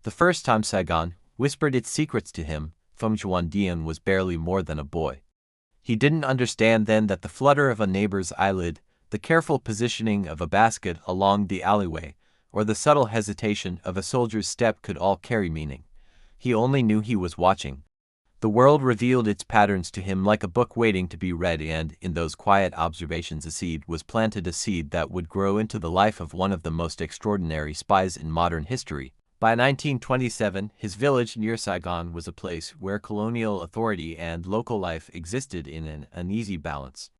The first time Saigon whispered its secrets to him, Pham Xuan Dien was barely more than a boy. He didn't understand then that the flutter of a neighbor's eyelid, the careful positioning of a basket along the alleyway, or the subtle hesitation of a soldier's step could all carry meaning. He only knew he was watching. The world revealed its patterns to him like a book waiting to be read, and in those quiet observations a seed was planted, a seed that would grow into the life of one of the most extraordinary spies in modern history. By 1927, his village near Saigon was a place where colonial authority and local life existed in an uneasy balance.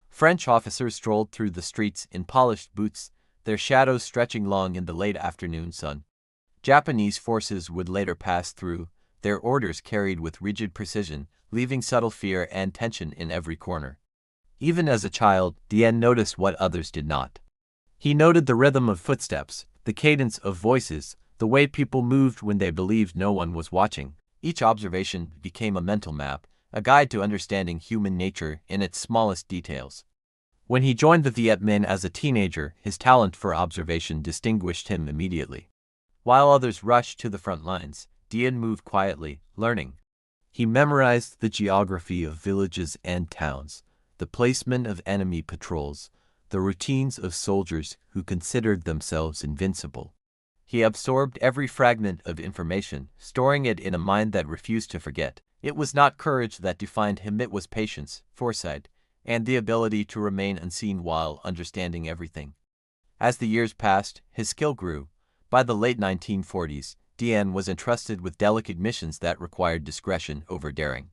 French officers strolled through the streets in polished boots, their shadows stretching long in the late afternoon sun. Japanese forces would later pass through, their orders carried with rigid precision, leaving subtle fear and tension in every corner. Even as a child, Dien noticed what others did not. He noted the rhythm of footsteps, the cadence of voices, the way people moved when they believed no one was watching. Each observation became a mental map, a guide to understanding human nature in its smallest details. When he joined the Viet Minh as a teenager, his talent for observation distinguished him immediately. While others rushed to the front lines, Dien moved quietly, learning. He memorized the geography of villages and towns, the placement of enemy patrols, the routines of soldiers who considered themselves invincible. He absorbed every fragment of information, storing it in a mind that refused to forget. It was not courage that defined him, it was patience, foresight, and the ability to remain unseen while understanding everything. As the years passed, his skill grew. By the late 1940s, Dien was entrusted with delicate missions that required discretion over daring.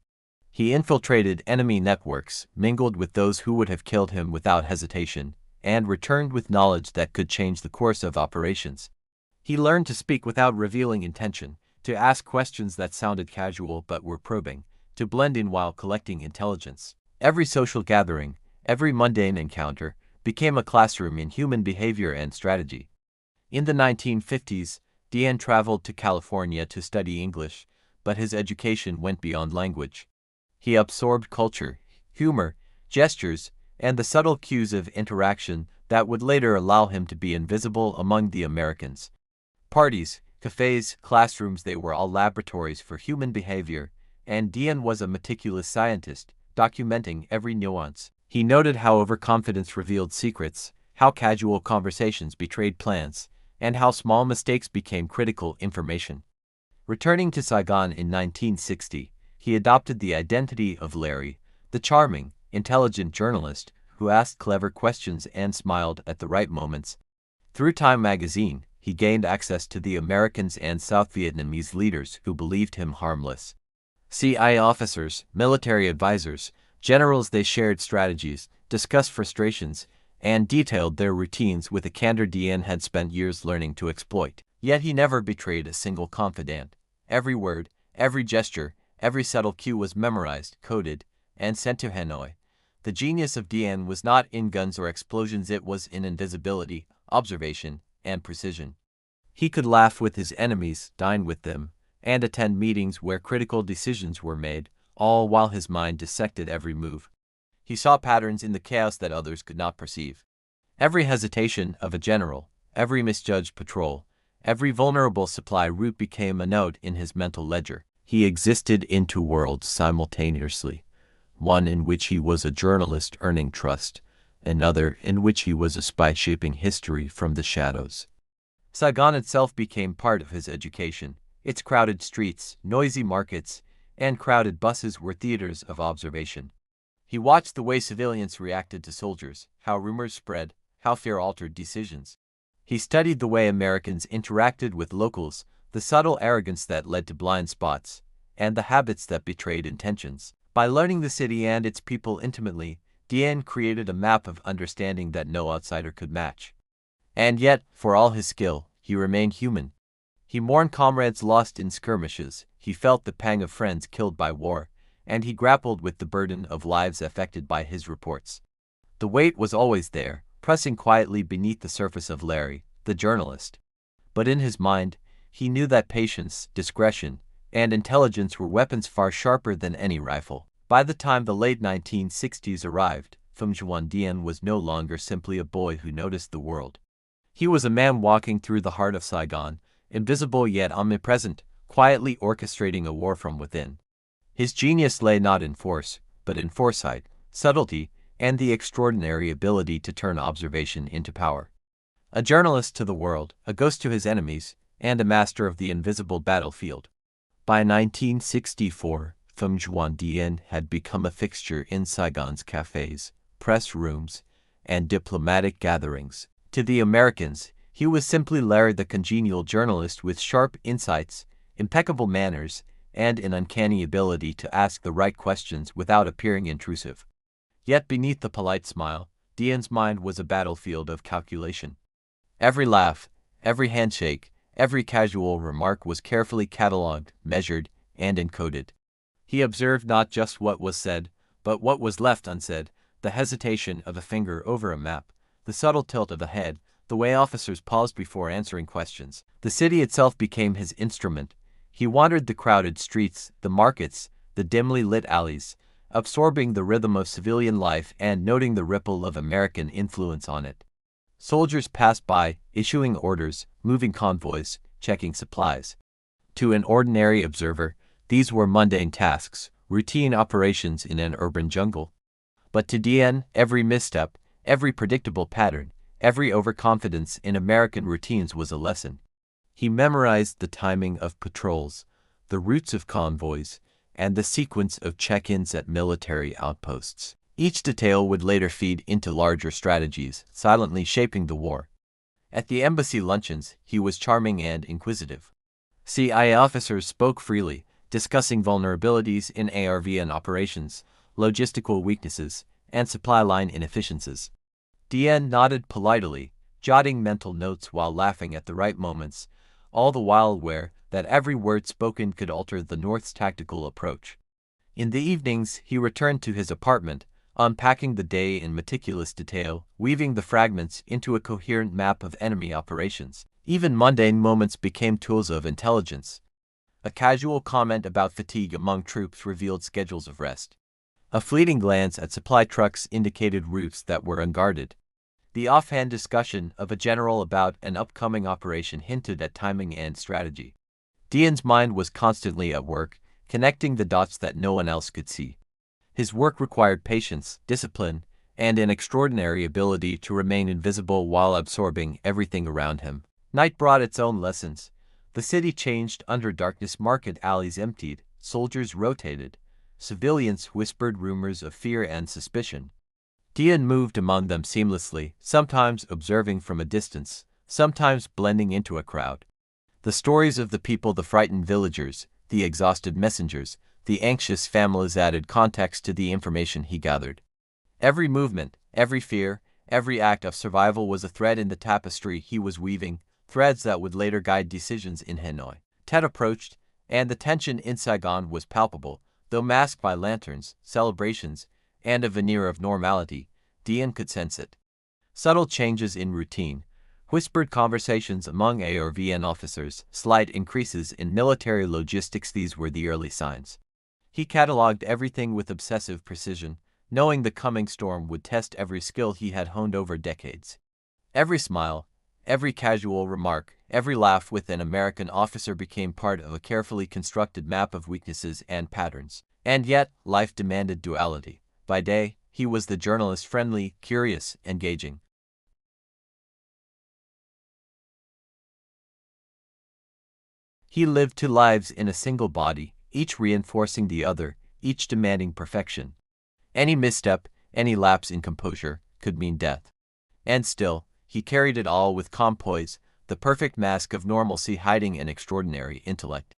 He infiltrated enemy networks, mingled with those who would have killed him without hesitation, and returned with knowledge that could change the course of operations. He learned to speak without revealing intention, to ask questions that sounded casual but were probing, to blend in while collecting intelligence. Every social gathering, every mundane encounter, became a classroom in human behavior and strategy. In the 1950s, Dien traveled to California to study English, but his education went beyond language. He absorbed culture, humor, gestures, and the subtle cues of interaction that would later allow him to be invisible among the Americans. Parties, cafes, classrooms, they were all laboratories for human behavior, and Dien was a meticulous scientist, documenting every nuance. He noted how overconfidence revealed secrets, how casual conversations betrayed plans, and how small mistakes became critical information. Returning to Saigon in 1960, he adopted the identity of Larry, the charming, intelligent journalist who asked clever questions and smiled at the right moments. Through Time magazine, he gained access to the Americans and South Vietnamese leaders who believed him harmless. CIA officers, military advisors, generals, they shared strategies, discussed frustrations, and detailed their routines with a candor Dien had spent years learning to exploit. Yet he never betrayed a single confidant. Every word, every gesture, every subtle cue was memorized, coded, and sent to Hanoi. The genius of Dien was not in guns or explosions, it was in invisibility, observation, and precision. He could laugh with his enemies, dine with them, and attend meetings where critical decisions were made, all while his mind dissected every move. He saw patterns in the chaos that others could not perceive. Every hesitation of a general, every misjudged patrol, every vulnerable supply route became a note in his mental ledger. He existed in two worlds simultaneously, one in which he was a journalist earning trust, another in which he was a spy shaping history from the shadows. Saigon itself became part of his education. Its crowded streets, noisy markets, and crowded buses were theaters of observation. He watched the way civilians reacted to soldiers, how rumors spread, how fear altered decisions. He studied the way Americans interacted with locals, the subtle arrogance that led to blind spots, and the habits that betrayed intentions. By learning the city and its people intimately, Dien created a map of understanding that no outsider could match. And yet, for all his skill, he remained human. He mourned comrades lost in skirmishes, he felt the pang of friends killed by war, and he grappled with the burden of lives affected by his reports. The weight was always there, pressing quietly beneath the surface of Larry, the journalist. But in his mind, he knew that patience, discretion, and intelligence were weapons far sharper than any rifle. By the time the late 1960s arrived, Pham Xuan Dien was no longer simply a boy who noticed the world. He was a man walking through the heart of Saigon, invisible yet omnipresent, quietly orchestrating a war from within. His genius lay not in force, but in foresight, subtlety, and the extraordinary ability to turn observation into power. A journalist to the world, a ghost to his enemies, and a master of the invisible battlefield. By 1964, Pham Duan Dien had become a fixture in Saigon's cafes, press rooms, and diplomatic gatherings. To the Americans, he was simply Larry the congenial journalist with sharp insights, impeccable manners, and an uncanny ability to ask the right questions without appearing intrusive. Yet beneath the polite smile, Dien's mind was a battlefield of calculation. Every laugh, every handshake, every casual remark was carefully catalogued, measured, and encoded. He observed not just what was said, but what was left unsaid, the hesitation of a finger over a map, the subtle tilt of the head, the way officers paused before answering questions. The city itself became his instrument. He wandered the crowded streets, the markets, the dimly lit alleys, absorbing the rhythm of civilian life and noting the ripple of American influence on it. Soldiers passed by, issuing orders, moving convoys, checking supplies. To an ordinary observer, these were mundane tasks, routine operations in an urban jungle. But to Dien, every misstep, every predictable pattern, every overconfidence in American routines was a lesson. He memorized the timing of patrols, the routes of convoys, and the sequence of check-ins at military outposts. Each detail would later feed into larger strategies, silently shaping the war. At the embassy luncheons, he was charming and inquisitive. CIA officers spoke freely, discussing vulnerabilities in ARVN operations, logistical weaknesses, and supply line inefficiencies. Dien nodded politely, jotting mental notes while laughing at the right moments, all the while aware that every word spoken could alter the North's tactical approach. In the evenings, he returned to his apartment, unpacking the day in meticulous detail, weaving the fragments into a coherent map of enemy operations. Even mundane moments became tools of intelligence. A casual comment about fatigue among troops revealed schedules of rest. A fleeting glance at supply trucks indicated routes that were unguarded. The offhand discussion of a general about an upcoming operation hinted at timing and strategy. Dien's mind was constantly at work, connecting the dots that no one else could see. His work required patience, discipline, and an extraordinary ability to remain invisible while absorbing everything around him. Night brought its own lessons. The city changed under darkness, market alleys emptied, soldiers rotated, civilians whispered rumors of fear and suspicion. Dien moved among them seamlessly, sometimes observing from a distance, sometimes blending into a crowd. The stories of the people, the frightened villagers, the exhausted messengers, the anxious families added context to the information he gathered. Every movement, every fear, every act of survival was a thread in the tapestry he was weaving, threads that would later guide decisions in Hanoi. Tet approached, and the tension in Saigon was palpable, though masked by lanterns, celebrations, and a veneer of normality. Dien could sense it. Subtle changes in routine, whispered conversations among ARVN officers, slight increases in military logistics, these were the early signs. He catalogued everything with obsessive precision, knowing the coming storm would test every skill he had honed over decades. Every smile, every casual remark, every laugh with an American officer became part of a carefully constructed map of weaknesses and patterns. And yet, life demanded duality. By day, he was the journalist, friendly, curious, engaging. He lived two lives in a single body, each reinforcing the other, each demanding perfection. Any misstep, any lapse in composure, could mean death. And still, he carried it all with calm poise, the perfect mask of normalcy hiding an extraordinary intellect.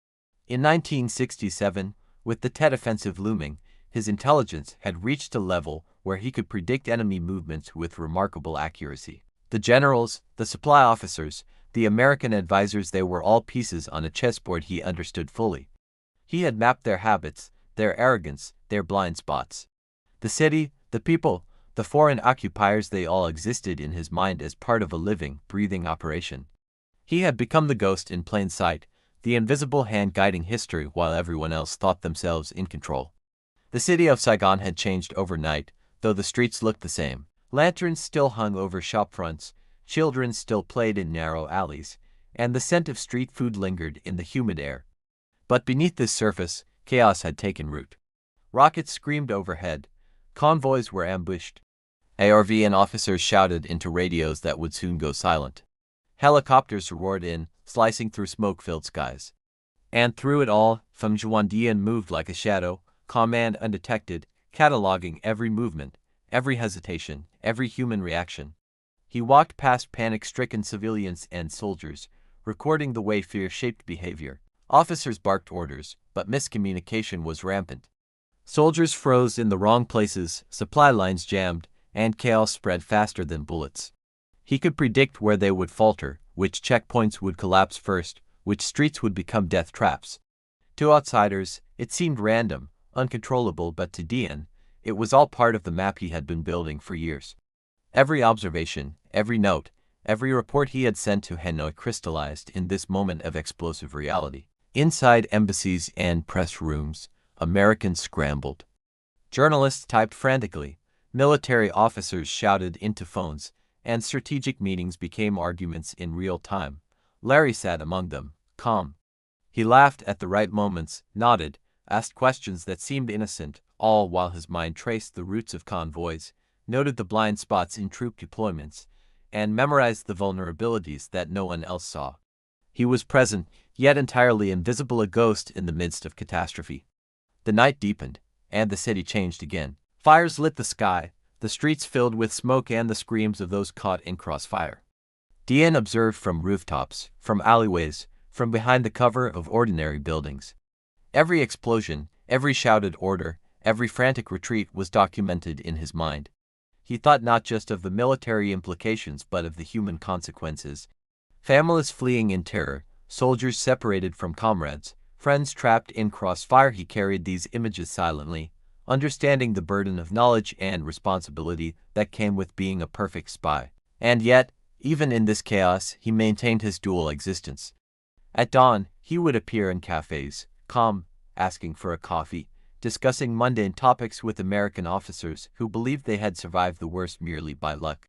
In 1967, with the Tet Offensive looming, his intelligence had reached a level where he could predict enemy movements with remarkable accuracy. The generals, the supply officers, the American advisors, they were all pieces on a chessboard he understood fully. He had mapped their habits, their arrogance, their blind spots. The city, the people, the foreign occupiers, they all existed in his mind as part of a living, breathing operation. He had become the ghost in plain sight, the invisible hand guiding history while everyone else thought themselves in control. The city of Saigon had changed overnight, though the streets looked the same. Lanterns still hung over shop fronts, children still played in narrow alleys, and the scent of street food lingered in the humid air. But beneath this surface, chaos had taken root. Rockets screamed overhead. Convoys were ambushed. ARV and officers shouted into radios that would soon go silent. Helicopters roared in, slicing through smoke-filled skies. And through it all, Phạm Xuân Ẩn moved like a shadow, calm and undetected, cataloging every movement, every hesitation, every human reaction. He walked past panic-stricken civilians and soldiers, recording the way fear shaped behavior. Officers barked orders, but miscommunication was rampant. Soldiers froze in the wrong places, supply lines jammed, and chaos spread faster than bullets. He could predict where they would falter, which checkpoints would collapse first, which streets would become death traps. To outsiders, it seemed random, uncontrollable, but to Dian, it was all part of the map he had been building for years. Every observation, every note, every report he had sent to Hanoi crystallized in this moment of explosive reality. Inside embassies and press rooms, Americans scrambled. Journalists typed frantically, military officers shouted into phones, and strategic meetings became arguments in real time. Larry sat among them, calm. He laughed at the right moments, nodded, asked questions that seemed innocent, all while his mind traced the routes of convoys, noted the blind spots in troop deployments, and memorized the vulnerabilities that no one else saw. He was present, yet entirely invisible, a ghost in the midst of catastrophe. The night deepened, and the city changed again. Fires lit the sky, the streets filled with smoke and the screams of those caught in crossfire. Dian observed from rooftops, from alleyways, from behind the cover of ordinary buildings. Every explosion, every shouted order, every frantic retreat was documented in his mind. He thought not just of the military implications but of the human consequences. Families fleeing in terror, soldiers separated from comrades, friends trapped in crossfire. He carried these images silently, understanding the burden of knowledge and responsibility that came with being a perfect spy. And yet, even in this chaos, he maintained his dual existence. At dawn, he would appear in cafes, calm, asking for a coffee, discussing mundane topics with American officers who believed they had survived the worst merely by luck.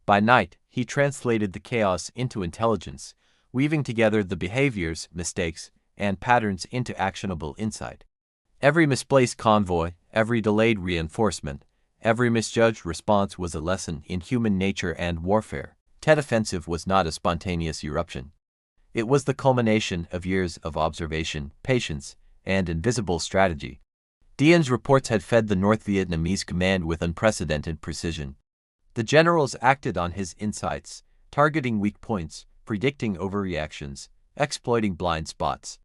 By night, he translated the chaos into intelligence, weaving together the behaviors, mistakes, and patterns into actionable insight. Every misplaced convoy, every delayed reinforcement, every misjudged response was a lesson in human nature and warfare. Tet Offensive was not a spontaneous eruption. It was the culmination of years of observation, patience, and invisible strategy. Dian's reports had fed the North Vietnamese command with unprecedented precision. The generals acted on his insights, targeting weak points, predicting overreactions, exploiting blind spots.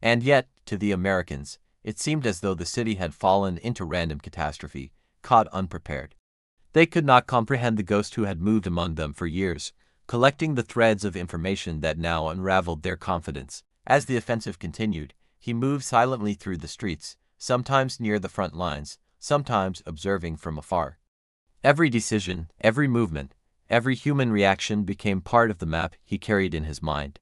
And yet, to the Americans, it seemed as though the city had fallen into random catastrophe, caught unprepared. They could not comprehend the ghost who had moved among them for years, collecting the threads of information that now unraveled their confidence. As the offensive continued, he moved silently through the streets, sometimes near the front lines, sometimes observing from afar. Every decision, every movement, every human reaction became part of the map he carried in his mind.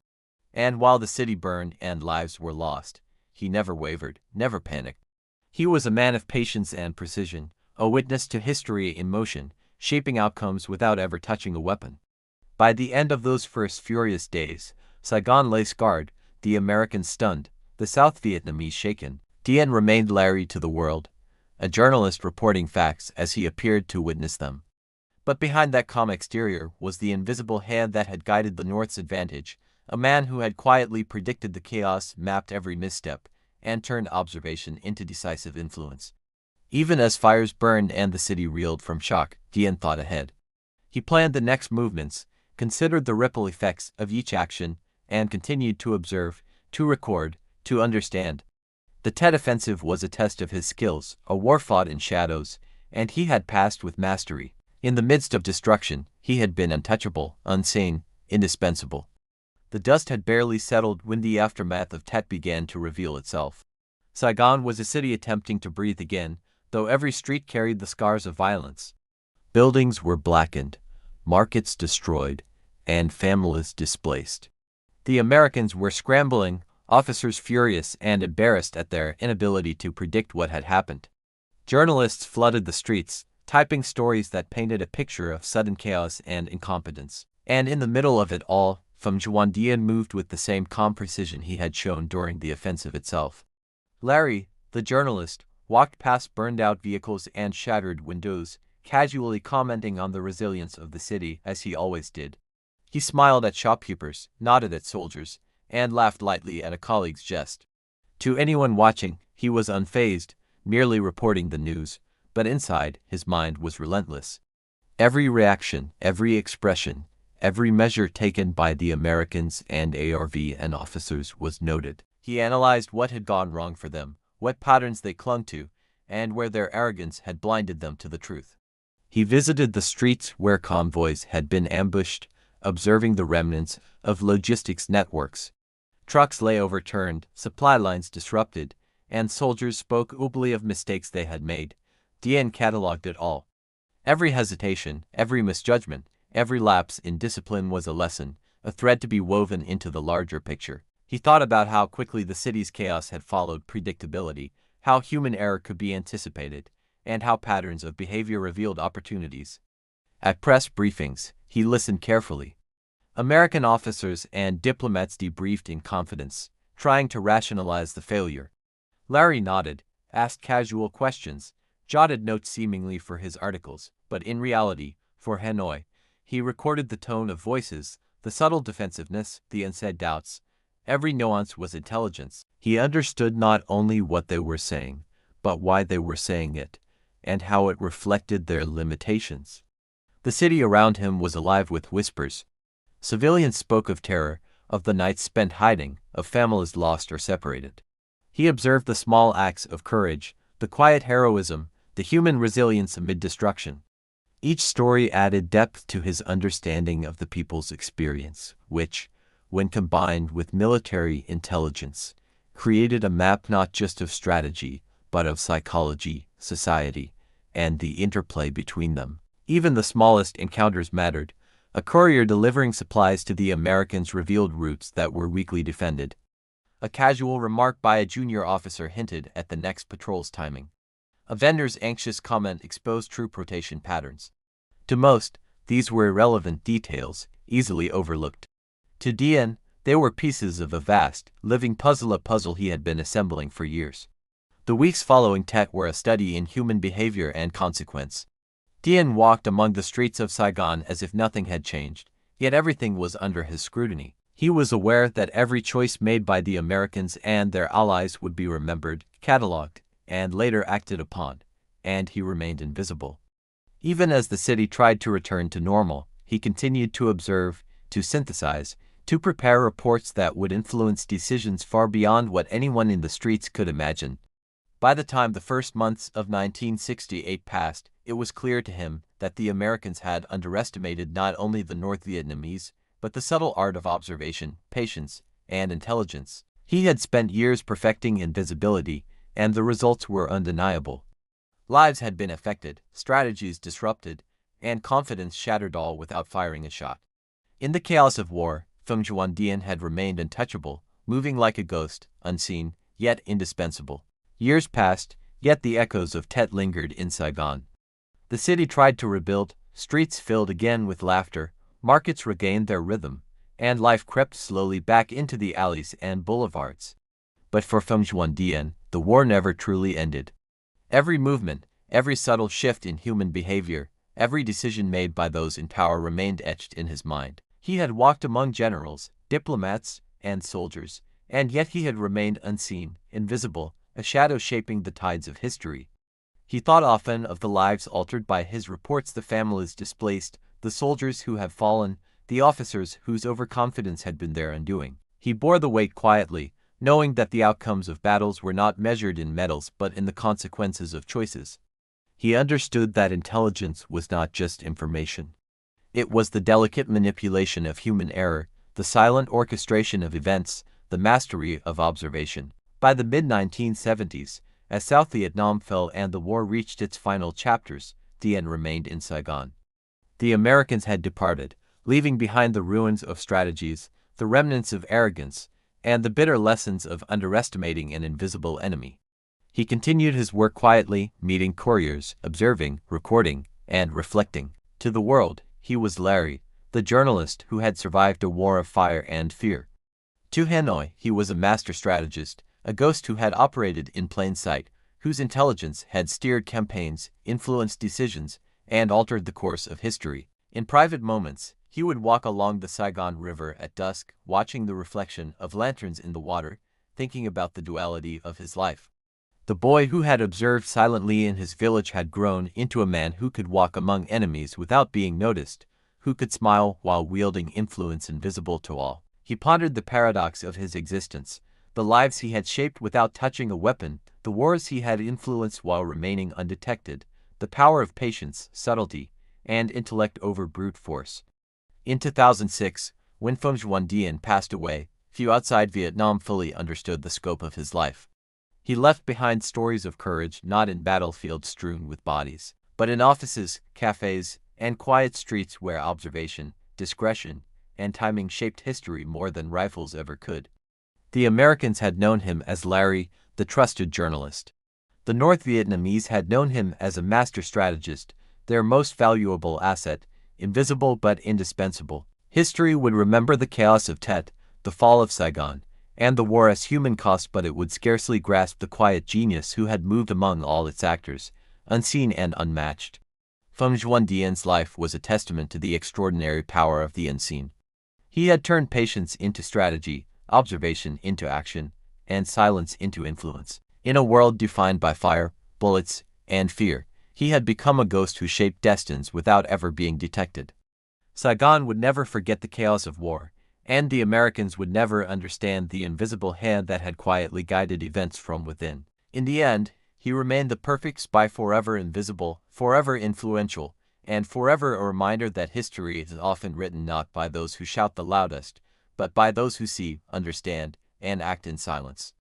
And while the city burned and lives were lost, he never wavered, never panicked. He was a man of patience and precision, a witness to history in motion, shaping outcomes without ever touching a weapon. By the end of those first furious days, Saigon lay scarred, the Americans stunned, the South Vietnamese shaken. Dian remained Larry to the world, a journalist reporting facts as he appeared to witness them. But behind that calm exterior was the invisible hand that had guided the North's advantage, a man who had quietly predicted the chaos, mapped every misstep, and turned observation into decisive influence. Even as fires burned and the city reeled from shock, Dian thought ahead. He planned the next movements, considered the ripple effects of each action, and continued to observe, to record, to understand. The Tet Offensive was a test of his skills, a war fought in shadows, and he had passed with mastery. In the midst of destruction, he had been untouchable, unseen, indispensable. The dust had barely settled when the aftermath of Tet began to reveal itself. Saigon was a city attempting to breathe again, though every street carried the scars of violence. Buildings were blackened, markets destroyed, and families displaced. The Americans were scrambling, officers furious and embarrassed at their inability to predict what had happened. Journalists flooded the streets, typing stories that painted a picture of sudden chaos and incompetence. And in the middle of it all, Pham Juan Dien moved with the same calm precision he had shown during the offensive itself. Larry, the journalist, walked past burned-out vehicles and shattered windows, casually commenting on the resilience of the city as he always did. He smiled at shopkeepers, nodded at soldiers, and laughed lightly at a colleague's jest. To anyone watching, he was unfazed, merely reporting the news, but inside, his mind was relentless. Every reaction, every expression, every measure taken by the Americans and ARVN officers was noted. He analyzed what had gone wrong for them, what patterns they clung to, and where their arrogance had blinded them to the truth. He visited the streets where convoys had been ambushed, observing the remnants of logistics networks. Trucks lay overturned, supply lines disrupted, and soldiers spoke openly of mistakes they had made. Dien catalogued it all. Every hesitation, every misjudgment, every lapse in discipline was a lesson, a thread to be woven into the larger picture. He thought about how quickly the city's chaos had followed predictability, how human error could be anticipated, and how patterns of behavior revealed opportunities. At press briefings, he listened carefully. American officers and diplomats debriefed in confidence, trying to rationalize the failure. Larry nodded, asked casual questions, jotted notes seemingly for his articles, but in reality, for Hanoi, he recorded the tone of voices, the subtle defensiveness, the unsaid doubts. Every nuance was intelligence. He understood not only what they were saying, but why they were saying it, and how it reflected their limitations. The city around him was alive with whispers. Civilians spoke of terror, of the nights spent hiding, of families lost or separated. He observed the small acts of courage, the quiet heroism, the human resilience amid destruction. Each story added depth to his understanding of the people's experience, which, when combined with military intelligence, created a map not just of strategy, but of psychology, society, and the interplay between them. Even the smallest encounters mattered. A courier delivering supplies to the Americans revealed routes that were weakly defended. A casual remark by a junior officer hinted at the next patrol's timing. A vendor's anxious comment exposed troop rotation patterns. To most, these were irrelevant details, easily overlooked. To Dien, they were pieces of a vast, living puzzle, a puzzle he had been assembling for years. The weeks following Tet were a study in human behavior and consequence. Dien walked among the streets of Saigon as if nothing had changed, yet everything was under his scrutiny. He was aware that every choice made by the Americans and their allies would be remembered, catalogued, and later acted upon, and he remained invisible. Even as the city tried to return to normal, he continued to observe, to synthesize, to prepare reports that would influence decisions far beyond what anyone in the streets could imagine. By the time the first months of 1968 passed, it was clear to him that the Americans had underestimated not only the North Vietnamese, but the subtle art of observation, patience, and intelligence. He had spent years perfecting invisibility, and the results were undeniable. Lives had been affected, strategies disrupted, and confidence shattered, all without firing a shot. In the chaos of war, Pham Juan Dien had remained untouchable, moving like a ghost, unseen, yet indispensable. Years passed, yet the echoes of Tet lingered in Saigon. The city tried to rebuild, streets filled again with laughter, markets regained their rhythm, and life crept slowly back into the alleys and boulevards. But for Pham Juan Dien, the war never truly ended. Every movement, every subtle shift in human behavior, every decision made by those in power remained etched in his mind. He had walked among generals, diplomats, and soldiers, and yet he had remained unseen, invisible, a shadow shaping the tides of history. He thought often of the lives altered by his reports, the families displaced, the soldiers who had fallen, the officers whose overconfidence had been their undoing. He bore the weight quietly, knowing that the outcomes of battles were not measured in medals but in the consequences of choices. He understood that intelligence was not just information. It was the delicate manipulation of human error, the silent orchestration of events, the mastery of observation. By the mid-1970s, as South Vietnam fell and the war reached its final chapters, Dien remained in Saigon. The Americans had departed, leaving behind the ruins of strategies, the remnants of arrogance, and the bitter lessons of underestimating an invisible enemy. He continued his work quietly, meeting couriers, observing, recording, and reflecting. To the world, he was Larry, the journalist who had survived a war of fire and fear. To Hanoi, he was a master strategist, a ghost who had operated in plain sight, whose intelligence had steered campaigns, influenced decisions, and altered the course of history. In private moments, he would walk along the Saigon River at dusk, watching the reflection of lanterns in the water, thinking about the duality of his life. The boy who had observed silently in his village had grown into a man who could walk among enemies without being noticed, who could smile while wielding influence invisible to all. He pondered the paradox of his existence, the lives he had shaped without touching a weapon, the wars he had influenced while remaining undetected, the power of patience, subtlety, and intellect over brute force. In 2006, when Pham Xuan Dien passed away, few outside Vietnam fully understood the scope of his life. He left behind stories of courage not in battlefields strewn with bodies, but in offices, cafes, and quiet streets where observation, discretion, and timing shaped history more than rifles ever could. The Americans had known him as Larry, the trusted journalist. The North Vietnamese had known him as a master strategist, their most valuable asset, invisible but indispensable. History would remember the chaos of Tet, the fall of Saigon, and the war as human cost, but it would scarcely grasp the quiet genius who had moved among all its actors, unseen and unmatched. Pham Xuan Dien's life was a testament to the extraordinary power of the unseen. He had turned patience into strategy, observation into action, and silence into influence. In a world defined by fire, bullets, and fear, he had become a ghost who shaped destinies without ever being detected. Saigon would never forget the chaos of war, and the Americans would never understand the invisible hand that had quietly guided events from within. In the end, he remained the perfect spy, forever invisible, forever influential, and forever a reminder that history is often written not by those who shout the loudest, but by those who see, understand, and act in silence.